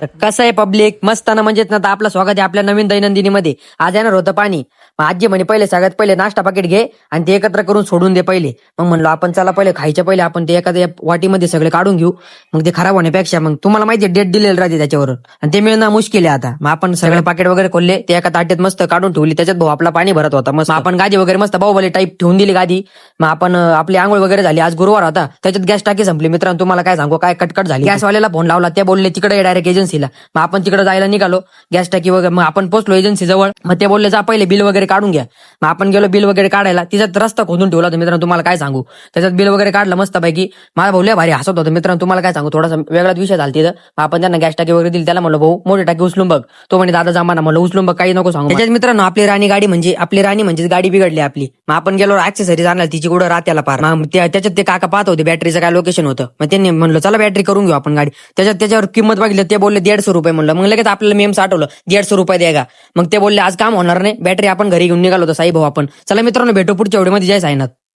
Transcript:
कसं आहे पब्लिक मस्त ना, म्हणजेच ना आता आपलं स्वागत आहे आपल्या नवीन दैनंदिनीमध्ये. आज येणार होतं पाणी, मग आजी म्हणे पहिले सगळ्यात पहिले नाश्ता पाकिट घे आणि ते एकत्र करून सोडून दे पहिले. मग म्हणलो आपण चला पहिले खायच्या पहिले आपण ते एखाद्या वाटीमध्ये सगळे काढून घेऊ, मग ते खराब होण्यापेक्षा. मग तुम्हाला माहिती आहे डेट दिलेली राहते त्याच्यावर आणि ते मिळणं मुश्किल आहे. आता मग आपण सगळे पाकिट वगैरे खोलले, ते एका ताट्यात मस्त काढून ठेवली, त्याच्यात भाऊ आपला पाणी भरत होता मस्त. मग आपण गादी वगैरे मस्त बाहुबली टाईप ठेवून दिली गादी. मग आपण आपली आंघोळ वगैरे झाली, आज गुरुवार होता, त्याच्यात गॅस टाकी संपली मित्रांनो. तुम्हाला काय सांगू, काय कटकट झाली. गॅसवाल्याला फोन लावला, ते बोलले तिकडे डायरेक्ट एजन्सीला. मग आपण तिकडे जायला निघालो, गॅस टाकी वगैरे. मग आपण पोहोचलो एजन्सी जवळ, मग ते बोलले जा पहिले बिल वगैरे काढून घ्या. मग आपण गेलो बिल वगैरे काढायला, तिच्यात रस्ता खोदून ठेवला होता मित्रांनो. तुम्हाला काय सांगू, त्याच्यात बिल वगैरे काढलं मस्त पैकी. माझा भाऊ लय भारी हसत होता मित्रांनो. तुम्हाला काय सांगू, थोडासा वेगळाच विषय झाला तिथं. मग आपण त्यांना गॅस टाकी वगैरे दिली, त्याला म्हणलं भाऊ मोठी टाकी उचलून बघ. तो म्हणे दादा जमाना. म्हणलं उचलून बघ, काही नको सांगू. त्याच्यात मित्रांनो आपली राणी गाडी म्हणजे आपली राणी म्हणजे गाडी बिघडली आपली. मग आपण गेलो ऍक्सेसरीज आणला तिची कुठं रात्याला पार. मग त्याच्यात ते काका पाहत होते बॅटरीचं काय लोकेशन होतं. मग त्यांनी म्हणलं चला बॅटरी करून घेऊ आपण गाडी. त्याच्यावर किंमत बघितली, ते बोलले 150 रुपये. म्हणलं मग लगेच आपल्याला मेम्स आठवलं 150 रुपये द्या. मग ते बोलले आज काम होणार नाही, बॅटरी आपण घरी घेऊन निघालो होतो साई भाऊ आपण. चला मित्रांनो भेटू पुढच्या व्हिडिओमध्ये. जय साईनाथ.